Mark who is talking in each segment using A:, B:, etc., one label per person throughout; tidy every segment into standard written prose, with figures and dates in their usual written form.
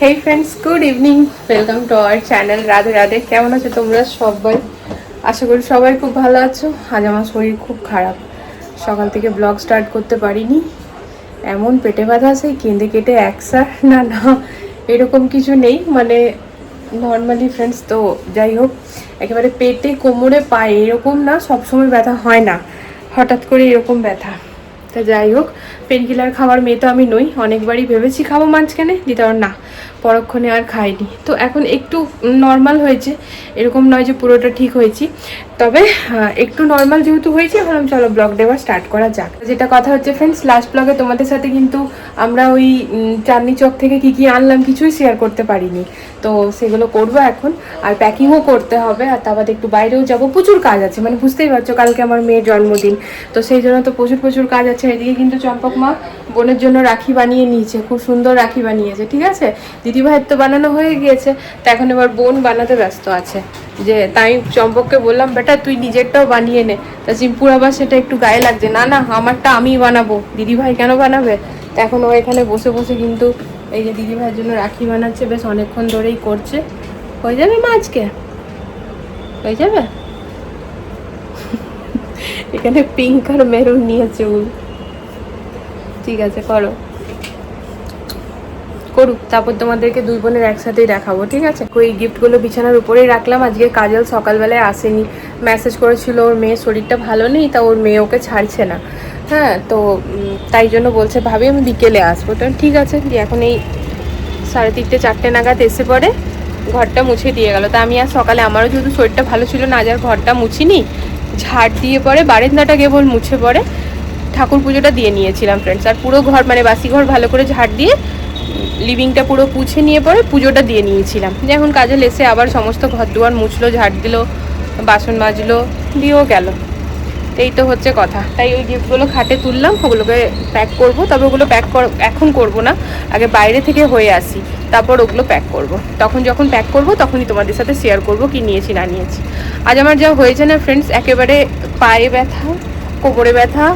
A: Hey friends, good evening. Welcome to our channel Radhe Radhe. কেমন আছো তোমরা সবাই? আশা করি সবাই খুব ভালো আছো। আজ আমার শরীর খুব খারাপ, সকাল থেকে ব্লগ স্টার্ট করতে পারিনি। এমন পেটে ব্যথা, সেই কেঁদে কেটে একসা না না এরকম কিছু নেই, মানে নর্মালি ফ্রেন্ডস। তো যাই হোক, একেবারে পেটে কোমরে পায়ে এরকম না, সবসময় ব্যথা হয় না, হঠাৎ করে এরকম ব্যথা। তা যাই হোক, পেন কিলার খাওয়ার মেয়ে তো আমি নই। অনেকবারই ভেবেছি খাবো মাঝখানে, দিতার না, পরক্ষণে আর খাইনি। তো এখন একটু নর্মাল হয়েছে, এরকম নয় যে পুরোটা ঠিক হয়েছি, তবে একটু নর্মাল যেহেতু হয়েছে, ভাবলাম চলো ব্লগ দেওয়া স্টার্ট করা যাক। যেটা কথা হচ্ছে ফ্রেন্ডস, লাস্ট ব্লগে তোমাদের সাথে কিন্তু আমরা ওই চাঁদনি চক থেকে কি আনলাম কিছুই শেয়ার করতে পারিনি। তো সেগুলো করবো এখন, আর প্যাকিংও করতে হবে, আর তার বাদে একটু বাইরেও যাব। প্রচুর কাজ আছে, মানে বুঝতেই পারছো, কালকে আমার মেয়ের জন্মদিন, তো সেই জন্য তো প্রচুর কাজ আছে। এদিকে কিন্তু চম্পক মা বোনের জন্য রাখি বানিয়ে নিয়েছে, খুব সুন্দর রাখি বানিয়েছে, ঠিক আছে। দিদিভাইয়ের তো বানানো হয়ে গিয়েছে, তো এখন এবার বোন বানাতে ব্যস্ত আছে। যে তাই চম্পককে বললাম, বেটা তুই নিজেরটাও বানিয়ে নে। তা চিম্পুর আবার সেটা একটু গায়ে লাগছে, না না আমারটা আমিই বানাবো, দিদিভাই কেন বানাবে। তো এখন ও এখানে বসে বসে কিন্তু এই যে দিদিভাইয়ের জন্য রাখি বানাচ্ছে, বেশ অনেকক্ষণ ধরেই করছে। হয়ে যাবে মা আজকে? হয়ে যাবে? এখানে পিঙ্ক আর মেরুন নিয়েছে ও। ঠিক আছে, করুক, তারপর তোমাদেরকে দুই বোনের একসাথেই দেখাবো, ঠিক আছে। ওই গিফটগুলো বিছানার উপরেই রাখলাম। আজকে কাজল সকালবেলায় আসেনি, মেসেজ করেছিল ওর মেয়ের শরীরটা ভালো নেই, তা ওর মেয়ে ওকে ছাড়ছে না। হ্যাঁ, তো তাই জন্য বলছে ভাবি আমি বিকেলে আসবো। তো ঠিক আছে, দিয়ে এখন এই 3:30-4টে নাগাদ এসে পরে ঘরটা মুছে দিয়ে গেল। তা আমি আর সকালে, আমারও যেহেতু শরীরটা ভালো ছিল না, আজ আর ঘরটা মুছিনি, ঝাড় দিয়ে পরে বারান্দাটা কেবল মুছে পরে ঠাকুর পুজোটা দিয়ে নিয়েছিলাম ফ্রেন্ডস। আর পুরো ঘর, মানে বাসি ঘর ভালো করে ঝাড় দিয়ে লিভিংটা পুরো পুছে নিয়ে পরে পুজোটা দিয়ে নিয়েছিলাম। যে এখন কাজে এসে আবার সমস্ত ঘর দুয়ার মুছলো, ঝাড় দিল, বাসন মাজলো, দিয়েও গেল। এই তো হচ্ছে কথা। তাই ওই গিফটগুলো খাটে তুললাম, ওগুলোকে প্যাক করব। তবে ওগুলো এখন করব না, আগে বাইরে থেকে হয়ে আসি, তারপর ওগুলো প্যাক করব। তখন যখন প্যাক করব তখনই তোমাদের সাথে শেয়ার করব কি নিয়েছি না নিয়েছি। আজ আমার যা হয়েছে না ফ্রেন্ডস, একেবারে পায়ে ব্যথা, কোমরে ব্যথা,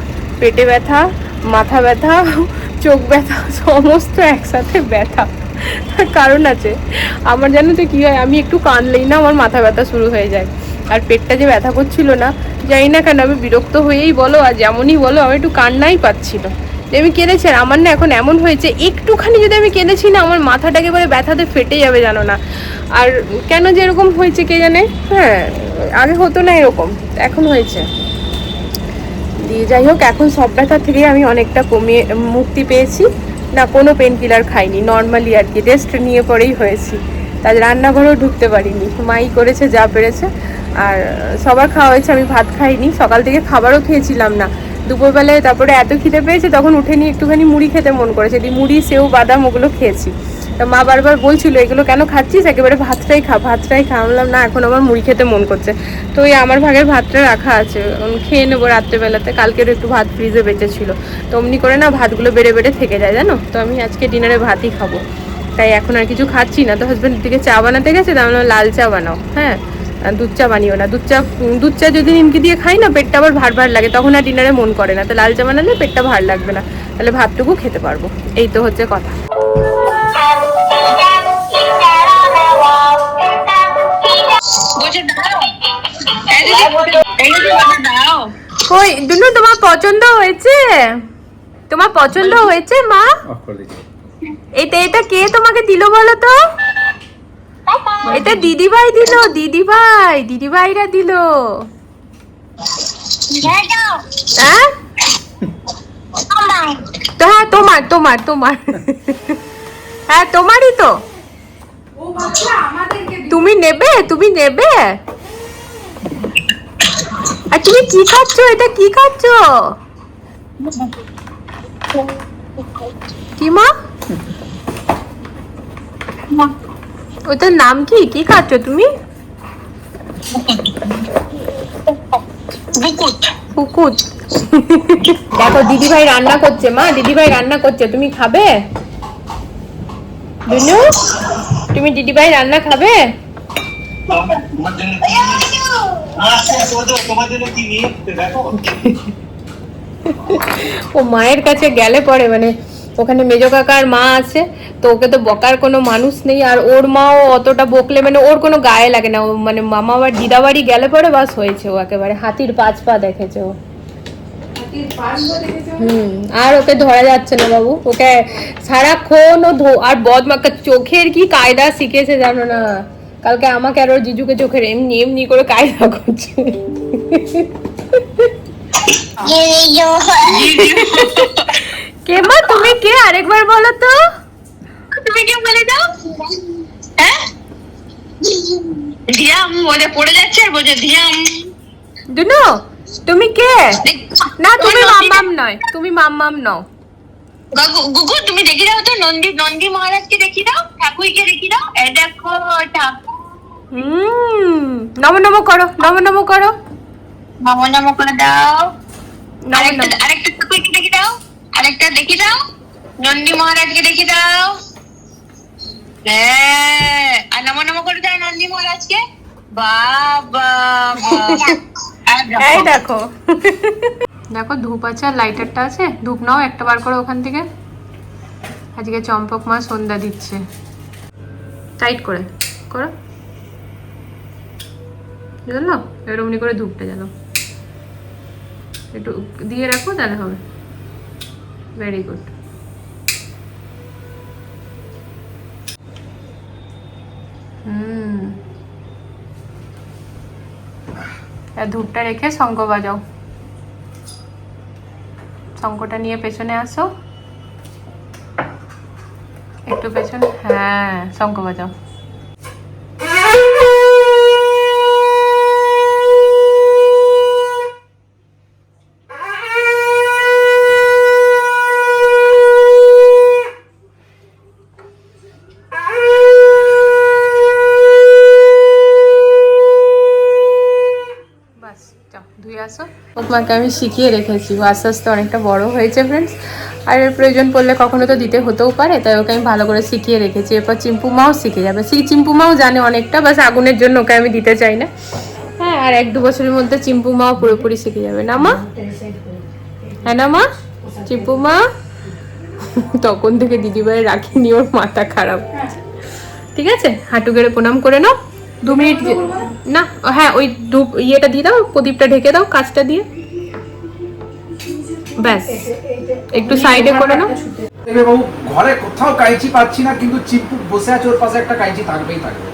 A: পেটে ব্যথা, মাথা ব্যথা, চোখ ব্যথা, সমস্ত একসাথে ব্যথা। তার কারণ আছে, আমার জানো তো কী হয়, আমি একটু কানলেই না আমার মাথা ব্যথা শুরু হয়ে যায়। আর পেটটা যে ব্যথা করছিল না, জানি না কেন, আমি বিরক্ত হয়েই বলো আর যেমনই বলো, আমি একটু কান্নাই পাচ্ছিল যে আমি কেঁদেছি। আর আমার না এখন এমন হয়েছে, একটুখানি যদি আমি কেঁদেছি না, আমার মাথাটা একেবারে ব্যথাতে ফেটে যাবে জানো না। আর কেন যে এরকম হয়েছে কে জানে। হ্যাঁ, আগে হতো না এরকম, এখন হয়েছে। দিয়ে যাই হোক, এখন সব ব্যথা থেকে আমি অনেকটা কমিয়ে মুক্তি পেয়েছি। না কোনো পেন কিলার খাইনি, নর্মালি আর কি রেস্ট নিয়ে পরেই হয়েছি। তাই রান্নাঘরেও ঢুকতে পারিনি, মাই করেছে যা পেরেছে। আর সবার খাওয়া হয়েছে, আমি ভাত খাইনি, সকাল থেকে খাবারও খেয়েছিলাম না। দুপুরবেলায় তারপরে এত খিদে পেয়েছে, তখন উঠে নিয়ে একটুখানি মুড়ি খেতে মন করেছে, দিয়ে মুড়ি, সেও, বাদাম ওগুলো খেয়েছি। তা মা বারবার বলছিল এগুলো কেন খাচ্ছিস, একেবারে ভাতটাই খা। বললাম না, এখন আমার মুড়ি খেতে মন করছে। তো ওই আমার ভাগের ভাতটা রাখা আছে, খেয়ে নেবো রাত্রেবেলাতে। কালকেরও একটু ভাত ফ্রিজে বেঁচে ছিল, তো অমনি করে না ভাতগুলো বেড়ে থেকে যায় জানো। তো আমি আজকে ডিনারে ভাতই খাবো, তাই এখন আর কিছু খাচ্ছি না। তো হাজব্যান্ড দিকে চা বানাতে গেছে, তাহলে লাল চা বানাও। হ্যাঁ, দুধ চা বানিও না, দুধ চা যদি নিমকি দিয়ে খাই না, পেটটা আবার ভার লাগে, তখন আর ডিনারে মন করে না। তো লাল চা বানালে পেটটা ভার লাগবে না, তাহলে ভাতটুকু খেতে পারবো। এই তো হচ্ছে কথা। কই দুনু, তোমার পছন্দ হয়েছে? তোমার পছন্দ হয়েছে মা? এটা কে তোমাকে দিল বলো তো? এটা দিদিভাই দিল, দিদিভাইরা দিল। হ্যাঁ, তো হ্যাঁ তোমার হ্যাঁ তোমারই তো। তুমি নেবে। আর তুমি কি খাচ্ছ, এটা কি খাচ্ছ? কি মা, ওটার নাম কি? কি খাচ্ছ তুমি? পুকুত। দেখো দিদিভাই রান্না করছে, মা দিদিভাই রান্না করছে, তুমি খাবে? দুনু, তুমি দিদিভাই রান্না খাবে? ও মায়ের কাছে গেলে পরে মানে ওখানে মেজো কাকার মা আছে, তো ওকে তো বকার কোনো মানুষ নেই, আর ওর মাও অতটা বকলে মানে ওর কোনো গায়ে লাগে না। ও মানে মামা আবার দিদা বাড়ি গেলে পরে বাস হয়েছে, ও একেবারে হাতির 5 পা দেখেছে ও। আর ওকে ধরা যাচ্ছে না বাবু, ওকে সারাক্ষণ ও আর বদমাকা চোখের কি কায়দা শিখেছে জানো না। কালকে আমাকে আর ওর জিজুকে চোখের এমনি এমনি করে কায়দা করছে। কে মা তুমি কে, আরেকবার বলো তো, তুমি কে বলে দাও। হ্যাঁ ধিয়াম বলে পড়ে যাচ্ছে আর বলে ধিয়াম। দুনো তুমি কে? না তুমি মাম্মাম নয়, তুমি মাম্মাম নও। গুগু তুমি দেখি দাও তো, নন্দী নন্দী মহারাজকে দেখি দাও, ঠাকুরকে দেখি দাও। এই দেখো ঠাকুর। নমো নমো করো, নমো নমো করো, নমো নমো করে দাও। আরেকটা ঠাকুরকে দেখি দাও, আরেকটা দেখি দাও, নন্দী মহারাজকে দেখি দাও। হ্যাঁ আর নমো নমো করে দাও নন্দী মহারাজকে। বাবা এই দেখো দেখো ধূপ আছে আর লাইটারটা আছে, ধূপ নাও একটা বার করো ওখান থেকে। আজকে চম্পক মা সন্ধ্যা দিচ্ছে, টাইট করে করো, জানো এরমনি করে ধূপটা জানো একটু দিয়ে রাখো তাহলে হবে। Very good. ধূপটা রেখে শঙ্খ বাজাও, শঙ্খটা নিয়ে পেছনে আসো, একটু পেছনে, হ্যাঁ শঙ্খ বাজাও। ওকে আমি শিখিয়ে রেখেছি, আস্তে আস্তে অনেকটা বড় হয়েছে ফ্রেন্ডস, আর এর প্রয়োজন পড়লে কখনো তো দিতে হতেও পারে, তাই ওকে আমি ভালো করে শিখিয়ে রেখেছি। এরপর চিম্পু মাও শিখে যাবে, চিম্পু মাও জানে অনেকটা, বাস আগুনের জন্য ওকে আমি দিতে চাই না। হ্যাঁ আর 1-2 বছরের মধ্যে চিম্পু মাও পুরোপুরি শিখে যাবে না মা? হ্যাঁ না মা? চিম্পু মা তখন থেকে দিদিভাই রাখিনি, ওর মাথা খারাপ। ঠিক আছে হাঁটু গেড়ে প্রণাম করে নাও, 2 মিনিট না, হ্যাঁ ওই ধূপ ইয়েটা দিয়ে দাও, প্রদীপটা ঢেকে দাও কাঁচটা দিয়ে, ব্যাস একটু সাইডে করে নাও।
B: দেখবে বাবু ঘরে কোথাও কাইচি পাচ্ছি না, কিন্তু চিপু বসে আছে, ওর পাশে একটা কাইচি থাকবেই থাকবে।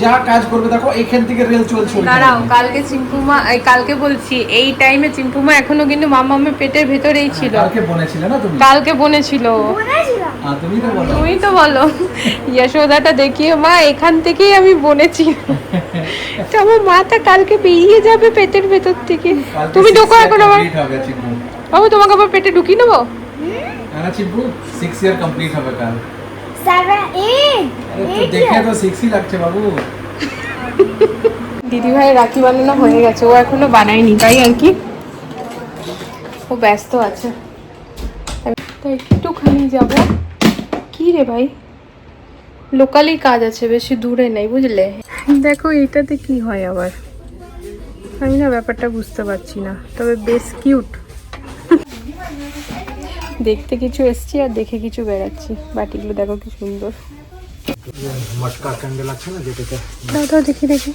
B: যা কাজ করবে দেখো এখান থেকে রেল চলছে।
A: দাঁড়াও কালকে চিম্পুমা, কালকে বলছি এই টাইমে চিম্পুমা এখনো কিন্তু মামামের পেটের ভেতরেই ছিল।
B: কালকে বনেছিলে না তুমি?
A: কালকে বনেছিল। তুমি তো বলো যশোদাটা দেখিয়ে মা এখান থেকেই আমি বনেছি। তো আমার মাথা কালকে বেরিয়ে যাবে পেটের ভেতর থেকে। তুমি ঢোকো এখন আবার। বাবু তোমাকে আবার পেটে ঢুকিয়ে নেবো।
B: না চিম্পু 6 ইয়ার কমপ্লিট হবে কাল।
C: 7 8
B: তো দেখে তো 6ই লাগছে বাবু।
A: দিদি ভাই রাখি বানানো হয়ে গেছে, ও এখনো বানায়নি, তাই আর কি ও ব্যস্ত আছে। তাই একটুখানি যাব। কি রে ভাই, লোকালি কাজ আছে, বেশি দূরে নেই বুঝলে। দেখো এইটাতে কি হয় আবার, আমি না ব্যাপারটা বুঝতে পারছি না, তবে বেশ কিউট। দেখতে কিছু এসছি আর দেখে কিছু বেড়াচ্ছি। বাটিগুলো দেখো কি সুন্দর,
B: মটকা ক্যান্ডেল আছে না যেটাতে,
A: দাও দাও দেখি দেখি,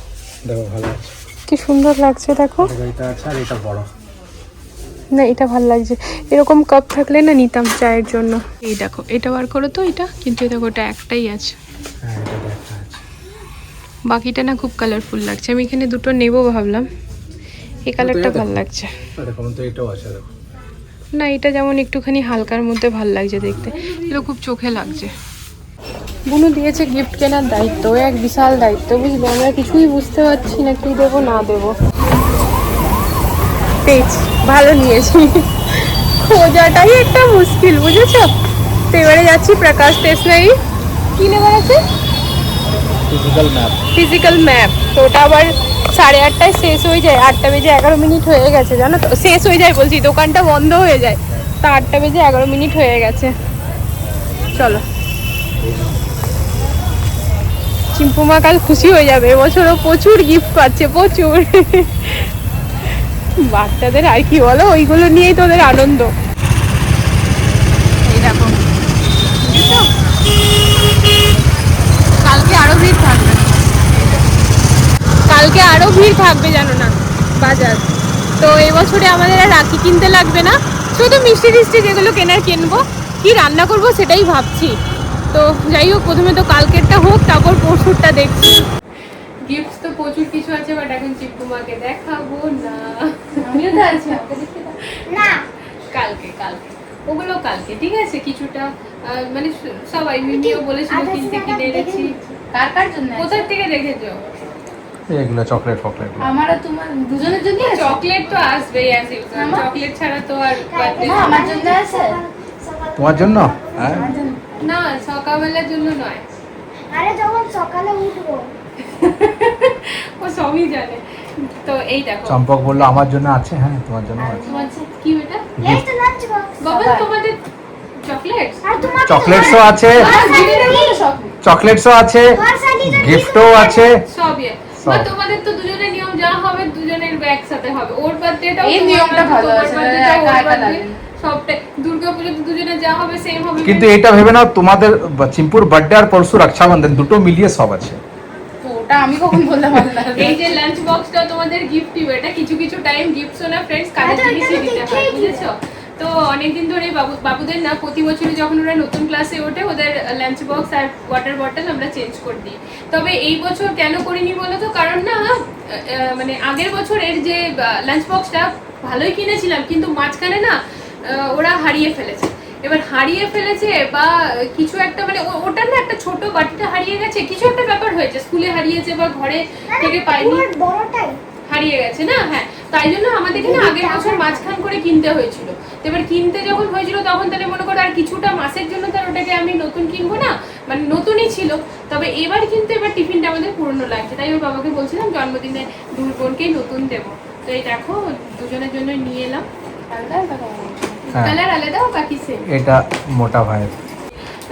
B: দেখো ভালো আছে,
A: কি সুন্দর লাগছে দেখো।
B: এটা আছে আর এটা বড়
A: না, এটা ভালো লাগছে, এরকম কাপ থাকলে না নিতাম চায়ের জন্য। এই দেখো এটা বার করো তো, এটা কিন্তু দেখো ওটা একটাই আছে,
B: হ্যাঁ এটা একটা আছে,
A: বাকিটা না খুব কালারফুল লাগছে। আমি এখানে দুটো নেবো ভাবলাম, এই কালারটা ভালো লাগছে।
B: দেখো তো এটাও আছে দেখো।
A: না এটা যেমন একটুখানি হালকার মধ্যে ভালো লাগছে দেখতে, এগুলো খুব চোখে লাগছে। বুনু দিয়েছে গিফট কেনার দায়িত্ব, এক বিশাল দায়িত্ব বুঝলি, আমরা কিছুই বুঝতে পারছি না কি দেবো না দেবো। পেয়েছি, ভালো নিয়েছি, খোঁজাটাই একটা মুশকিল বুঝেছো। তো এবারে যাচ্ছি প্রকাশ স্টেশনারি, কি নেবার আছে, ফিজিক্যাল ম্যাপ। তো ওটা আবার 8:30টায় শেষ হয়ে যায়, 8টা বেজে 11 মিনিট হয়ে গেছে জানো তো, শেষ হয়ে যায় বলছি, দোকানটা বন্ধ হয়ে যায়, তা 8টা বেজে 11 মিনিট হয়ে গেছে। চলো, চিম্পুমা কাল খুশি হয়ে যাবে, এবছরও প্রচুর গিফট পাচ্ছে, প্রচুর। বাচ্চাদের আর কি বলো, ওইগুলো নিয়েই তোদের আনন্দ। এই দেখো, বুঝেছো? কালকে আরো ভিড় থাকবে, কালকে আরো ভিড় থাকবে জানো না বাজার। তো এবছরে আমাদের আর রাখি কিনতে লাগবে না, শুধু মিষ্টি টিষ্টি যেগুলো কেনার কিনবো। কি রান্না করব সেটাই ভাবছি। তো যাই হোক, প্রথমে তো কালকেরটা হোক, তারপর পরশুরটা দেখছি। গিফট তো প্রচুর কিছু আছে, বাট এখন চিপ্পুমাকে দেখাবো না। আমিও তো আছি,
C: না
A: কালকে কালকে ওগুলো কালকে, ঠিক আছে? কিছুটা মানে সবাই মিমিও বলেছিল কিনতে, কিনে এনেছি।
D: কার কার জন্য?
A: কোথা থেকে রেখেছো?
B: এগুলো চকলেট ফকলেট।
D: আমার আর তোমার দুজনের জন্য আছে?
A: চকলেট তো আসবেই, অ্যাজ ইউজুয়াল। চকলেট ছাড়া তো আর বার্থডে।
D: না, আমার জন্য আছে।
B: তোমার জন্য? হ্যাঁ,
A: না, সকালবেলার জন্য নয়।
C: আরে যখন সকালে উঠবো
A: ও সবই জানে। তো এই দেখো,
B: চম্পক বললো আমার জন্য আছে। হ্যাঁ, তোমার জন্য আছে।
A: তোমার কি বেটা?
C: এই তো লাঞ্চ বক্স
A: বাবা, তোমাদের চকলেট?
C: আর তোমার
B: চকলেটসও আছে, চকলেটসও আছে, গিফটও আছে।
A: সব ইয়ে। বা তোমাদের তো দুজনের নিয়ম যা হবে দুজনের একসাথে হবে। ওর বার্থডেটাও
D: এই নিয়মটা ভালো আছে, একা একা লাগে না।
A: সবটাই দুর্গাপুজো দুজনে যা হবে সেম হবে।
B: কিন্তু এটা ভেবে নাও, তোমাদের চিম্পুর বার্থডে আর পরশু রক্ষাবন্ধন দুটো মিলিয়ে সব আছে।
D: তো ওটা আমি কখন বলতে পারলাম না।
A: এই যে লাঞ্চ বক্সটা তোমাদের গিফট দিবে, এটা কিছু কিছু টাইম গিফটস না ফ্রেন্ডস, কাজের
C: আচ্ছা,
A: জিনিসই
C: এটা তো
A: দিতে হয়,
C: দেখেই
A: বুঝেছো? তো অনেকদিন ধরে বাবুদের না প্রতি বছরই যখন ওরা নতুন ক্লাসে ওঠে ওদের লাঞ্চ বক্স আর ওয়াটার বটল আমরা চেঞ্জ করে দিই। তবে এই বছর কেন করিনি বলো তো? কারণ না মানে আগের বছরের যে লাঞ্চ বক্সটা ভালোই কিনেছিলাম, কিন্তু মাঝখানে না ওরা হারিয়ে ফেলেছে। এবার হারিয়ে ফেলেছে বা কিছু একটা মানে ওটার না একটা ছোট বাটিটা হারিয়ে গেছে, কিছু একটা ব্যাপার হয়েছে, স্কুলে হারিয়েছে বা ঘরে থেকে পাইনি,
C: বড়টাই
A: হারিয়ে গেছে না। হ্যাঁ, তাই জন্য আমাদেরকে না আগের বছর মাঝখান করে কিনতে হয়েছিল। তো এবার কিনতে যখন হয়েছিল তখন তাহলে মনে করো আর কিছুটা মাসের জন্য তার ওটাকে আমি নতুন কিনবো না, মানে নতুনই ছিল। তবে এবার কিন্তু এবার টিফিনটা আমাদের পুরনো লাগছে, তাই ওর বাবাকে বলছিলাম জন্মদিনে দুই বোনকেই নতুন দেবো। তো এই দেখো দুজনের জন্য নিয়ে এলাম।
B: হ্যাঁ।
A: কালার আলাদা ও বাকি সেম।
B: এটা মোটা ভাইয়ের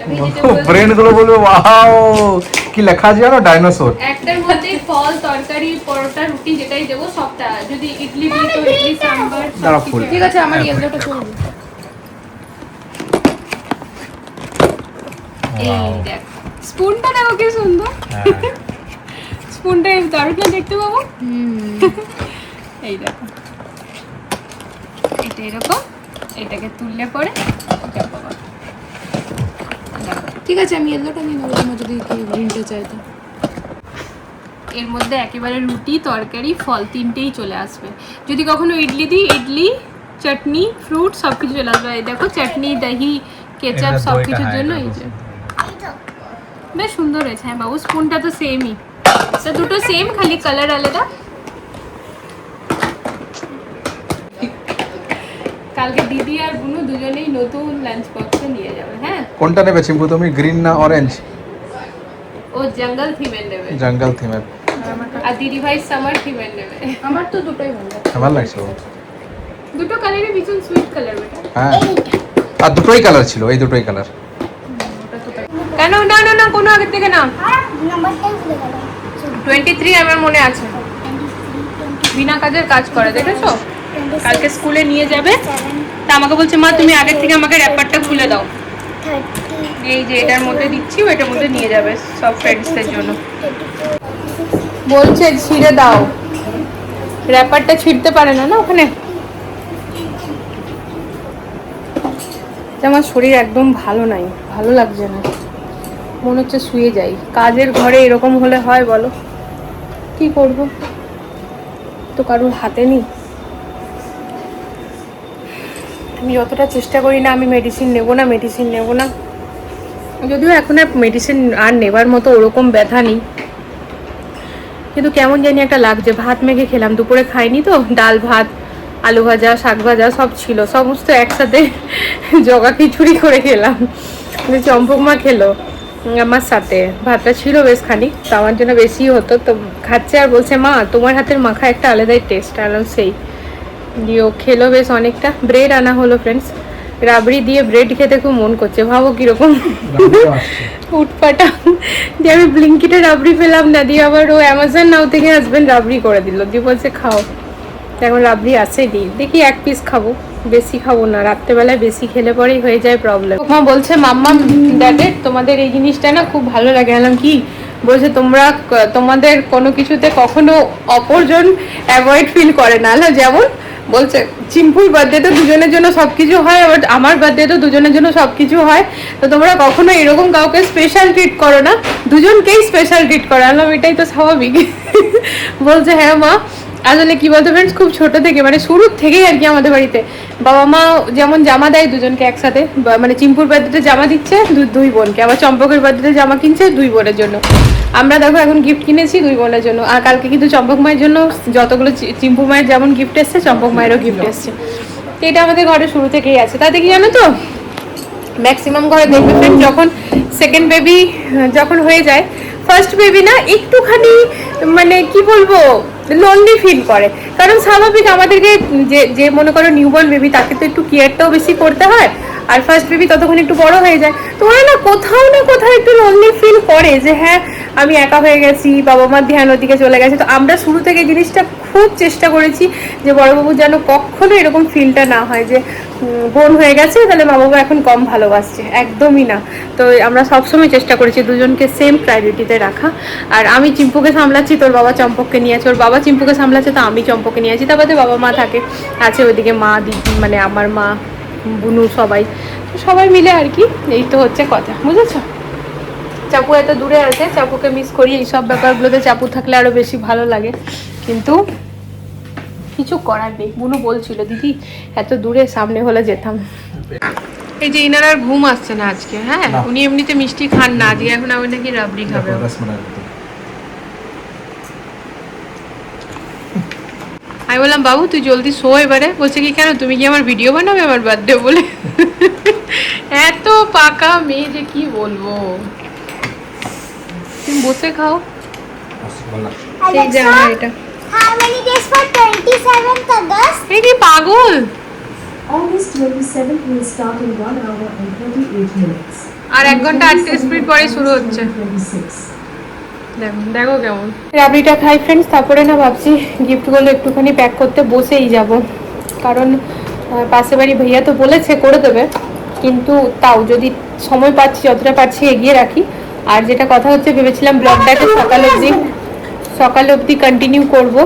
A: আমি যেটা বললাম,
B: ব্রেন গুলো বলবে ওয়াও, কি লেখা আছে জানো? ডাইনোসর।
A: একটার মধ্যে ফল, তরকারি, পরোটা, রুটি যেটাই দেবো সবটা। যদি ইডলি দিই তো ইডলি, সাম্বার
B: দাঁড়া, ফুল।
D: ঠিক আছে, আমার ইয়েলোটা চলবে।
A: এই দেখ, স্পুনটা দেখো কি সুন্দর। স্পুনটা দারুণ না দেখতে পাবো। এই দেখো, এটা এরকম, এটাকে তুললে পরে এটা পাবো।
D: ঠিক আছে, আমি ইয়েলোটা নিয়ে নেবো, তোমার যদি গ্রিনটা চাই তো।
A: এর মধ্যে একেবারে রুটি, তরকারি, ফল তিনটেই চলে আসবে। যদি কখনো ইডলি দিই, ইডলি, চাটনি, ফ্রুট সব কিছু চলে আসবে। এই দেখো চাটনি, দহি, কেচাপ সব কিছুর জন্য এই যে বেশ সুন্দর হয়েছে। হ্যাঁ বাবু, স্পুনটা তো সেমই, তো দুটো সেম, খালি কালার আলাদা। কালকে দিদি আর বুনু দুজনেই নতুন লাঞ্চ বক্সে নিয়ে যাবে। হ্যাঁ,
B: কোনটা নেবে চিম্পু তুমি, গ্রিন না অরেঞ্জ?
A: ও জঙ্গল থিমের নেবে
B: জঙ্গল থিমের।
A: আর দিদি ভাই সামার থিমের নেবে।
D: আমার তো দুটোই ভালো লাগে।
B: ভালো লাগছে ও।
A: দুটো কালারই ভীষণ সুইট কালার বেটা।
B: হ্যাঁ, আর দুটোই কালার ছিল, এই দুটোই কালার।
A: কেন? না না না, কোনো আগের থেকে না।
C: আর নাম্বারটাই ভুলে গেলাম
A: 23 আমার মনে আছে। বিনা কাজের কাজ করে, দেখেছো? কালকে স্কুলে নিয়ে যাবে, তা আমাকে বলছে মা তুমি আগের থেকে আমাকে র্যাপারটা খুলে দাও।
C: 30
A: এই যে এটার মধ্যে দিচ্ছি, ওইটার মধ্যে নিয়ে যাবে সব ফ্রেন্ডসদের জন্য। বলছে ছিঁড়ে দাও, র্যাপারটা ছিঁড়তে পারে না না ওখানে। আমার শরীর একদম ভালো নাই, ভালো লাগছে না, মনে হচ্ছে শুয়ে যাই। কাজের ঘরে এরকম হলে হয় বলো, কি করব? তো কারোর হাতে নেই। আমি যতটা চেষ্টা করি না আমি মেডিসিন নেবো না, মেডিসিন নেবো না, যদিও এখন আর মেডিসিন আর নেবার মতো ওরকম ব্যথা নেই, কিন্তু কেমন জানি একটা লাগছে। ভাত মেখে খেলাম, দুপুরে খাইনি তো, ডাল ভাত, আলু ভাজা, শাক ভাজা সব ছিল, সমস্ত একসাথে জগা খিচুড়ি করে খেলাম। চম্পক মা খেলো আমার সাথে, ভাতটা ছিল বেশ খানিক, তো আমার জন্য বেশি হতো। তো খাচ্ছে আর বলছে মা তোমার হাতের মাখা একটা আলাদাই টেস্ট, আর সেই দিয়েও খেলো বেশ অনেকটা। ব্রেড আনা হলো ফ্রেন্ডস, রাবড়ি দিয়ে ব্রেড খেতে খুব মন করছে, ভাবো কিরকম উটপাটা। দিয়ে আমি ব্লিঙ্কিটে রাবড়ি পেলাম না, দিয়ে আবার ও অ্যামাজন নাও থেকে হাজবেন্ড রাবড়ি করে দিল, দিয়ে বলছে খাও। এখন রাবড়ি আসেনি, দেখি এক পিস খাবো, বেশি খাবো না, রাত্রেবেলায় বেশি খেলে পরেই হয়ে যায় প্রবলেম। মা বলছে মাম্মা দেখে তোমাদের এই জিনিসটা না খুব ভালো লাগে। বললাম কি? বলছে তোমরা তোমাদের কোনো কিছুতে কখনো অপরজন অ্যাভয়েড ফিল করে না, না যেমন বলছে চিম্পুর বার্থডেতে দুজনের জন্য সব কিছু হয়, আবার আমার বার্থডেতেও দুজনের জন্য সব কিছু হয়, তো তোমরা কখনো এরকম কাউকে স্পেশাল ট্রিট করো না, দুজনকেই স্পেশাল ট্রিট করো। আনলাম এটাই তো স্বাভাবিক। বলছে হ্যাঁ মা, আসলে কি বলতো ফ্রেন্ডস, খুব ছোট থেকে মানে শুরুর থেকেই আর কি আমাদের বাড়িতে বাবা মা যেমন জামা দেয় দুজনকে একসাথে, মানে চিম্পুর বার্থডেতে জামা দিচ্ছে দুই বোনকে, আবার চম্পকের বার্থডেতে জামা কিনছে দুই বোনের জন্য। আমরা দেখো এখন গিফট কিনেছি দুই বোনের জন্য, আর কালকে কিন্তু চম্পক মায়ের জন্য যতগুলো চিম্পু মায়ের যেমন গিফট এসছে চম্পক মায়েরও গিফট এসছে। তো এটা আমাদের ঘরে শুরু থেকেই আছে। তাতে কি জানো তো, ম্যাক্সিমাম ঘরে দেখবে ফ্রেন্ড যখন সেকেন্ড বেবি যখন হয়ে যায়, ফার্স্ট বেবি না একটুখানি মানে কি বলবো লোনলি ফিল করে, কারণ স্বাভাবিক আমাদেরকে যে মনে করো নিউবর্ন বেবি তাকে তো একটু কেয়ারটাও বেশি করতে হয়, আর ফার্স্ট বেবি ততক্ষণ একটু বড় হয়ে যায়, তো ওরা না কোথাও একটু লোনলি ফিল করে যে হ্যাঁ আমি একা হয়ে গেছি, বাবা মার ধ্যান ওদিকে চলে গেছে। তো আমরা শুরু থেকে জিনিসটা খুব চেষ্টা করেছি যে বড়বাবু যেন কখনো এরকম ফিলটা না হয় যে বোন হয়ে গেছে তাহলে মা বাবা এখন কম ভালোবাসছে, একদমই না। তো আমরা সবসময় চেষ্টা করেছি দুজনকে সেম প্রায়োরিটিতে রাখা। আর আমি চিম্পুকে সামলাচ্ছি, তোর বাবা চম্পককে নিয়ে আছে, ওর বাবা চিম্পুকে সামলাচ্ছে, তো আমি চম্পককে নিয়ে আছি, তারপরে বাবা মা থাকে আছে ওইদিকে, মা দিদি মানে আমার মা বুনু সবাই, তো সবাই মিলে আর কি, এই তো হচ্ছে কথা, বুঝেছো? চাপু এত দূরে আছে, চাপুকে মিস করি, এইসব ব্যাপারগুলোতে চাপু থাকলে আরো বেশি ভালো লাগে, কিন্তু কিছু করার নেই। বুনু বলছিল দিদি এত দূরে, সামনে হলে যেতাম। এই যে ইনার আর ঘুম আসছে না আজকে, হ্যাঁ উনি এমনিতে মিষ্টি খান না, আজকে এখন আমি নাকি রাবড়ি খাবে। আমি বললাম বাবু তুই জলদি শো এবারে, বলছে কি কেন তুমি কি আমার ভিডিও বানাবে আমার বার্থডে বলে। এত পাকা মেয়ে যে কি বলবো, তুমি বসে খাও। সেই জায়গা এটা
C: How many days for 27th August?
A: এই কি পাগল,
E: August 27th will start in 1 hour and 28 minutes.
A: আর 1 ঘন্টা 38 মিনিট পরে শুরু হচ্ছে।
E: 26.
A: দেখো কেমন রাবড়িটা খাই ফ্রেন্ডস, তারপরে না ভাবছি গিফটগুলো একটুখানি প্যাক করতে বসেই যাব, কারণ পাশে বাড়ি ভাইয়া তো বলেছে করে দেবে, কিন্তু তাও যদি সময় পাচ্ছি যতটা পারছি এগিয়ে রাখি। আর যেটা কথা হচ্ছে ভেবেছিলাম ব্লগটাকে সকাল অবধি কন্টিনিউ করব,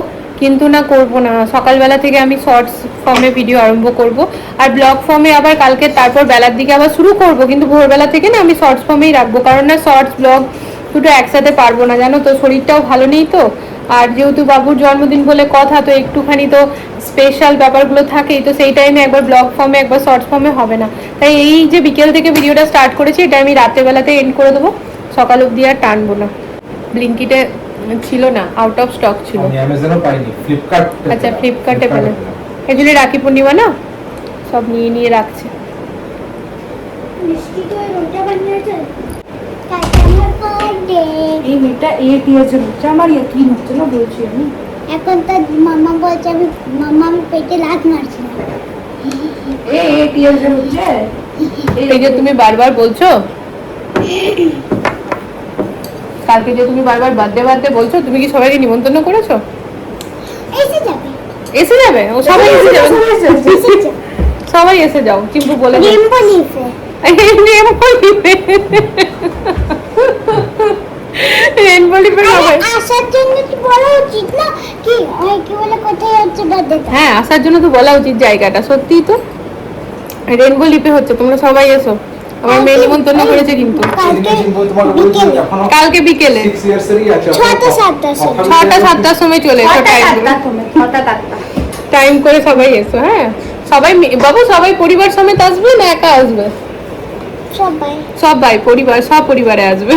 A: কিন্তু না করব না, সকালবেলা থেকে আমি শর্টস ফর্মে ভিডিও আরম্ভ করব, আর ব্লগ ফর্মে আবার কালকে তারপর বেলার দিকে আবার শুরু করব, কিন্তু ভোরবেলা থেকে না আমি শর্টস ফর্মেই রাখবো, কারণ না শর্টস ব্লগ দুটো একসাথে পারবো না, জানো তো শরীরটাও ভালো নেই তো, আর যেহেতু বাবুর জন্মদিন বলে কথা, তো একটুখানি তো স্পেশাল ব্যাপারগুলো থাকেই, তো সেই টাইমে একবার ব্লগ ফর্মে একবার শর্টস ফর্মে হবে না। তাই এই যে বিকেল থেকে ভিডিওটা স্টার্ট করেছি, এটা আমি রাত্রেবেলাতে এন্ড করে দেবো, সকাল অবধি আর টানবো না। ব্লিঙ্কিটে ছিল না, আউট অফ স্টক ছিল।
B: আমি অ্যামাজনে পাইনি, ফ্লিপকার্ট।
A: আচ্ছা ফ্লিপকার্টে পেলাম, এজন্য রাখি পূর্ণিমা না সব নিয়ে রাখছে।
C: মিষ্টি তো রোটা বানিয়েছে। কালকে আমার বার্থডে।
D: এই মেয়েটা 8 ইয়ার্স এর হচ্ছে, আমার কি হচ্ছে না বলছি আমি।
C: এখন তো মাম্মা বলছে মাম্মা পেটে লাত মারছে।
D: এই 8 ইয়ার্স এর হচ্ছে,
A: এই যে তুমি বারবার বলছো, কালকে যে তুমি বারবার বার্থডে বলছো, তুমি কি সবাইকে নিমন্ত্রণ করেছো?
C: এসে যাবে।
A: ও সবাই এসে যাবে,
C: এসে যাবে।
A: সবাই এসে যাও, চিম্পু বলে দাও।
C: রেমবো লিফে।
A: রেনবো লিপে সবাই
C: আসার জন্য কি বলা উচিত না কি ওই কি বলে কোথায় হচ্ছে বার্থডে?
A: হ্যাঁ আসার জন্য তো বলা উচিত জায়গাটা, সত্যিই তো রেনবো লিপে হচ্ছে, তোমরা সবাই এসো। আমার মেয়ে নিমন্ত্রণ করেছে কিন্তু কালকে বিকেলে
B: 6 ইয়ার্স এরই আছে,
C: 6টা 7টার সময়।
A: 6টা 7টার সময় চলে এসো, টাইম করে সবাই এসো। হ্যাঁ সবাই বাবু সবাই পরিবার সমেত আসবে না একা আসবে?
C: সবাই
A: সবাই পরিবার, সব পরিবারে আসবে।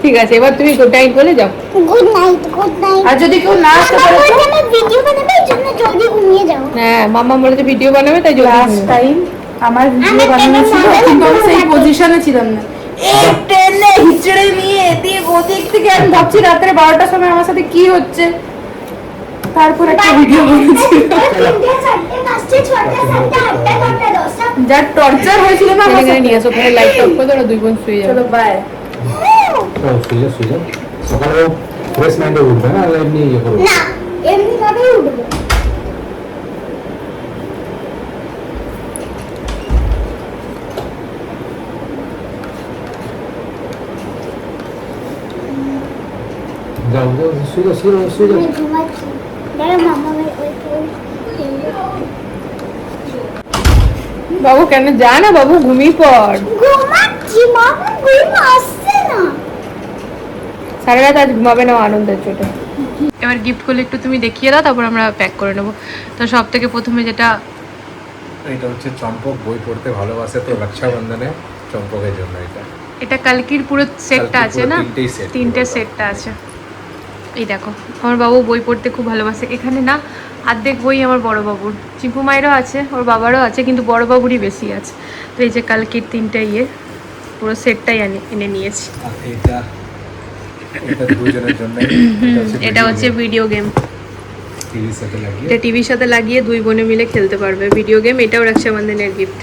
A: ঠিক আছে, এবার তুমি গুড নাইট বলে যাও।
C: Good night good night.
D: আর যদি কেউ না আসতে
C: মামা
D: পারে তো
C: বলছে আমি ভিডিও বানাবো এই জন্য জলদি ঘুমিয়ে যাও।
A: হ্যাঁ মামা বলেছে ভিডিও বানাবে, তাই জন্য
D: লাস্ট টাইম আমার ভিডিও
C: আমার
D: বানানো ছিল,
C: বাবা
D: কিন্তু আমি সেই
C: বাবা
D: পজিশনে ছিলাম না, এই টেনে হিচড়ে নিয়ে দিয়ে ওদিক থেকে আমি ভাবছি রাত্রে 12টার সময় আমার সাথে কি হচ্ছে, তারপর একটা ভিডিও বানিয়েছি।
C: 3টে 4টে 5টে 6টে 7টে 8টে 9টে 10টা।
D: যার টর্চার হয়েছিল না আমার
A: এখানে
D: সাথে।
A: নিয়ে আসো, ওখানে লাইট অফ করে দাও, দুই বোন শুয়ে যাবে।
D: চলো বাই।
B: সুইজা সকালে ফ্রেশ মাইন্ডে উঠবে না, এমনি ইয়ে করবে।
C: না এমনি ভাবেই উঠবো।
B: যাও যাও, শুয়ে শুয়ে শুয়ে যাও।
C: আমি ঘুমাচ্ছি। দাঁড়া মামা ওই
A: বাবু কেন যা না বাবু, ঘুমিয়ে পড়।
C: ঘুমাচ্ছি মামা, ঘুম আসছে না।
A: সারা রাত আজ ঘুমাবে না আনন্দের চোটে। এবার গিফটগুলো একটু তুমি দেখিয়ে দাও, তারপর আমরা প্যাক করে নেবো। তো সব থেকে প্রথমে যেটা,
B: এটা হচ্ছে চম্পক, বই পড়তে ভালোবাসে তো রক্ষাবন্ধনে চম্পকের জন্য এটা।
A: এটা কালকির পুরো সেটটা আছে না,
B: তিনটেই set।
A: তিনটে সেটটা আছে। এই দেখো, আমার বাবু বই পড়তে খুব ভালোবাসে। এখানে না অর্ধেক বই আমার বড় বাবুর, চিম্পু মায়েরও আছে, ওর বাবারও আছে, কিন্তু বড় বাবুরই বেশি আছে। তো এই যে কালকির তিনটে পুরো সেটটাই এনে নিয়েছি।
B: আর এটা এটা দুজনের জন্য।
A: এটা হচ্ছে ভিডিও গেম,
B: টিভির সাথে লাগিয়ে।
A: এটা টিভির সাথে লাগিয়ে দুই বোনে মিলে খেলতে পারবে ভিডিও গেম। এটাও রক্ষাবন্ধনের গিফট।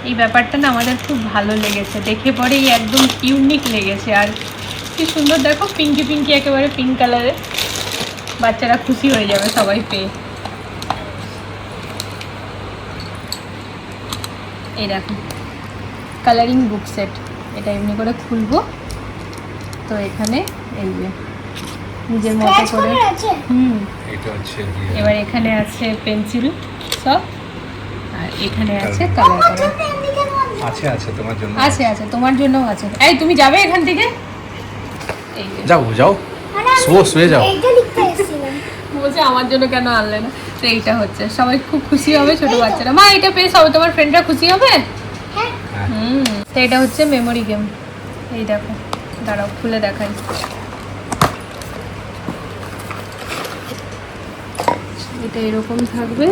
A: এই ব্যাপারটা না আমাদের খুব ভালো লেগেছে, দেখে পরেই একদম ইউনিক লেগেছে। আর কি সুন্দর দেখো, পিঙ্কি পিঙ্কি, একেবারে পিঙ্ক কালারে। বাচ্চারা খুশি হয়ে যাবে সবাই পেয়ে। এই দেখো কালারিং বুক সেট, এটা এমনি করে খুলবো। তো এখানে এই যে নিজের মতো করে,
C: আছে
B: এটা হচ্ছে
A: এবার এখানে আছে পেন্সিল সব, আর এখানে আছে কালার করা।
B: আছে আছে তোমার জন্য।
A: আছে আছে, তোমার জন্যও আছে। এই তুমি যাবে এখান থেকে? এই যে
B: যাও যাও, শুয়ে যাও।
C: এইটা লিখতে এসেছিলাম।
A: বলছে আমার জন্য কেন আনলে না। তো এইটা হচ্ছে, সবাই খুব খুশি হবে, ছোট বাচ্চারা। মা এটা পেয়ে সবাই, তোমার ফ্রেন্ডরা খুশি হবে।
C: হ্যাঁ
A: তো এটা হচ্ছে মেমোরি গেম। এই দেখো, দাঁড়াও খুলে দেখাই। এটা এরকম থাকবে।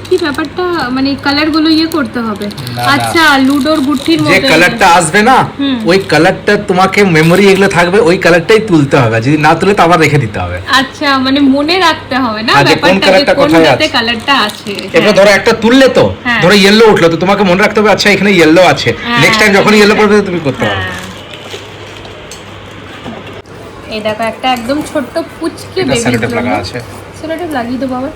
A: কি ব্যাপারটা, মানে কালার গুলো করতে হবে।
B: না।
A: আচ্ছা, লুডোর গুটির
B: যে
A: মতো।
B: কালারটা আসবে না, ওই কালারটা তোমাকে মেমোরি এগুলো থাকবে, ওই কালারটাই তুলতে হবে। যদি না তুলে তো আবার রেখে দিতে হবে।
A: আচ্ছা, মানে মনে রাখতে হবে না
B: যে কোন
A: ব্যাপারটা, যে
B: কালারটা
A: কোন
B: কোথায়
A: হাতে
B: আছে।
A: কালারটা আছে।
B: এবার ধরো একটা তুললে তো,
A: হ্যাঁ।
B: ধরো ইয়েলো উঠলো, তো তোমাকে মনে রাখতে হবে আচ্ছা এখানে ইয়েলো আছে।
A: হ্যাঁ,
B: নেক্সট টাইম যখন ইয়েলো পড়বে তুমি করতে পারবে।
A: হ্যাঁ। এই দেখো একটা একদম ছোট্ট পুচকে
B: এটা
A: বেবি
B: সেলোটেপ লাগা আছে।
A: সেলোটেপ লাগিয়ে দেবো বাবা।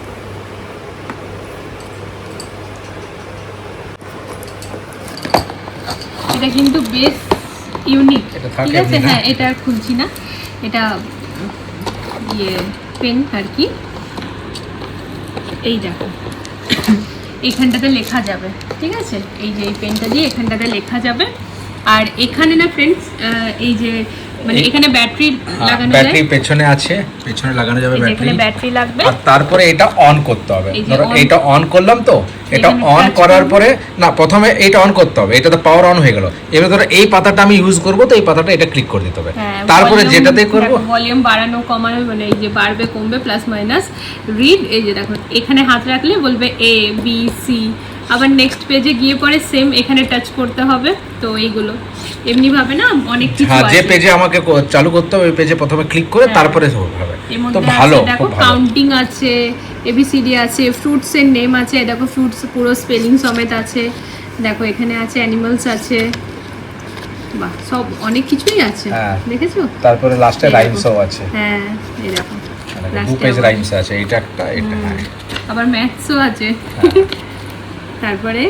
A: এটা কিন্তু বেশ ইউনিক,
B: এটা থাকে
A: ঠিক আছে।
B: এমনি না?
A: হ্যাঁ, এটা আর খুলছি না। এটা পেন আর কি। এই দেখো এইখানটাতে লেখা যাবে, ঠিক আছে। এই যে এই পেনটা দিয়ে এখানটাতে লেখা যাবে। আর এখানে না ফ্রেন্ডস, এই যে মানে এখানে ব্যাটারি লাগানো যায়।
B: ব্যাটারি পেছনে আছে, পেছনে লাগানো যাবে
A: এই যে
B: ব্যাটারি।
A: এখানে ব্যাটারি লাগবে।
B: আর তারপরে এটা অন করতে হবে।
A: এই যে
B: ধরো
A: on-
B: এটা অন করলাম তো, এটা
A: এখানে
B: অন
A: touch
B: করার
A: করবো।
B: পরে না, প্রথমে এটা অন করতে হবে। এটা তো পাওয়ার অন হয়ে গেল। এবার ধরো এই পাতাটা আমি ইউজ করব, তো এই পাতাটা এটা ক্লিক করে দিতে হবে।
A: হ্যাঁ,
B: তারপরে
A: volume
B: যেটাতে করব,
A: দেখো, ভলিউম বাড়ানো কমানো, মানে এই যে বাড়বে কমবে, প্লাস মাইনাস রিড। এই যে দেখো এখানে হাত রাখলে বলবে এ বি সি। আবার নেক্সট পেজে গিয়ে পরে সেম এখানে টাচ করতে হবে। তো এইগুলো এমনি ভাবে না অনেক কিছু
B: হ্যাঁ, যে
A: আছে।
B: পেজে আমাকে চালু করতে হবে ওই পেজে প্রথমে ক্লিক করে
A: হ্যাঁ।
B: তারপরে শুরু হবে।
A: এর
B: তো
A: মধ্যে
B: ভালো,
A: আছে দেখো
B: খুব ভালো।
A: কাউন্টিং আছে, এবিসিডি আছে, ফ্রুটস এর নেম আছে। এই দেখো ফ্রুটস পুরো স্পেলিং সমেত আছে। দেখো এখানে আছে অ্যানিমালস আছে। বাহ, সব অনেক কিছুই আছে,
B: হ্যাঁ।
A: দেখেছো।
B: তারপরে লাস্টে
A: এই দেখো।
B: রাইমসও আছে।
A: হ্যাঁ, এই দেখো
B: দু
A: last এ
B: পেজ
A: আবার-
B: রাইমস আছে, এটা একটা, এটা হ্যাঁ।
A: আবার ম্যাথসও আছে। তারপরে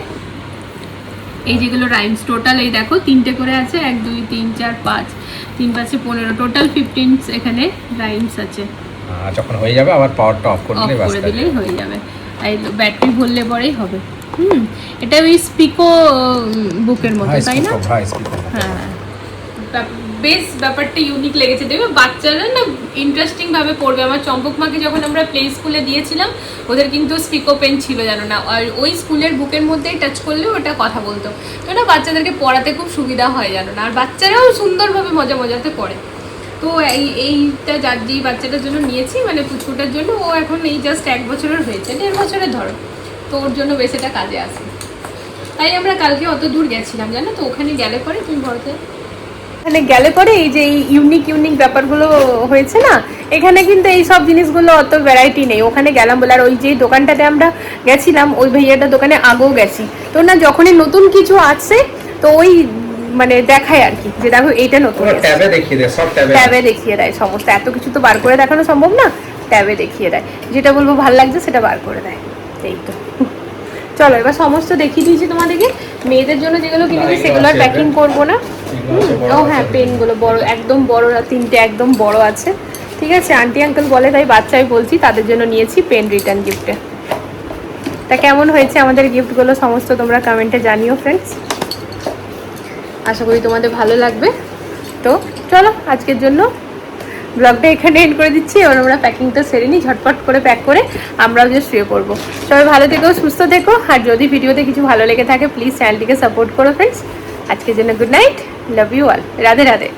A: এই যেগুলো রাইমস টোটাল, এই দেখো তিনটে করে আছে, 1 2 3 4 5, 3 5 15, টোটাল 15 এখানে রাইমস আছে।
B: যখন হয়ে যাবে আবার পাওয়ারটা অফ করে
A: অফ
B: দিলে
A: করে দিলেই হয়ে যাবে। আর ব্যাটারি ভরলে পরেই হবে। এটা ওই স্পিকো বুকের মতো, তাই না? হ্যাঁ, বেশ ব্যাপারটা ইউনিক লেগেছে। দেখবে বাচ্চারা না ইন্টারেস্টিং ভাবে পড়বে। আমার চম্পক মাকে যখন আমরা প্লে স্কুলে দিয়েছিলাম, ওদের কিন্তু স্পিকো পেন ছিল, জানো না। আর ওই স্কুলের বুকের মধ্যেই টাচ করলে ওটা কথা বলতো। তো না বাচ্চাদেরকে পড়াতে খুব সুবিধা হয়, জানো না। আর বাচ্চারাও সুন্দরভাবে মজাতে পড়ে। তো এইটা যেই বাচ্চাটার জন্য নিয়েছি, মানে পুচকুটার জন্য, ও এখন এই জাস্ট 1 বছরের হয়েছে, 1.5 বছরের ধরো। তো ওর জন্য বেশ এটা কাজে আসে। তাই আমরা কালকে অত দূর গেছিলাম, জানো তো। ওখানে গেলে পরে তুমি বলতে, এখানে গেলে পরে এই যে ইউনিক ব্যাপারগুলো হয়েছে না, এখানে কিন্তু এই সব জিনিসগুলো অত ভ্যারাইটি নেই। ওখানে গেলাম বলে, আর ওই যে দোকানটাতে আমরা গেছিলাম, ওই ভাইয়াটার দোকানে আগেও গেছি। তো না যখনই নতুন কিছু আসছে, তো ওই মানে দেখায় আর কি, যে দেখো এইটা নতুন এসেছে।
B: ট্যাবে দেখিয়ে দেয়, সব
A: ট্যাবে দেখিয়ে দেয় সমস্ত, এত কিছু তো বার করে দেখানো সম্ভব না, ট্যাবে দেখিয়ে দেয়, যেটা বলবো ভালো লাগছে সেটা বার করে দেয়। এই তো চলো এবার সমস্ত দেখিয়ে দিয়েছি তোমাদেরকে। মেয়েদের জন্য যেগুলো কিনেছি সেগুলো আর প্যাকিং করবো না। ও হ্যাঁ, পেনগুলো বড়, একদম বড়, তিনটে একদম বড় আছে। ঠিক আছে, আন্টি আঙ্কেল বলে তাই বাচ্চাই বলছি, তাদের জন্য নিয়েছি পেন রিটার্ন গিফটে। তা কেমন হয়েছে আমাদের গিফটগুলো সমস্ত তোমরা কমেন্টে জানিও ফ্রেন্ডস, আশা করি তোমাদের ভালো লাগবে। তো চলো আজকের জন্য ব্লগটা এখানে এন্ড করে দিচ্ছি। এবার আমরা প্যাকিংটা সেরে নিই, ঝটপট করে প্যাক করে আমরাও যে শুয়ে পড়বো। সবাই ভালো থেকো, সুস্থ থেকো, আর যদি ভিডিওতে কিছু ভালো লেগে থাকে প্লিজ চ্যানেলটিকে সাপোর্ট করো ফ্রেন্ডস। আজকের জন্য good night, love you all, Radhe Radhe.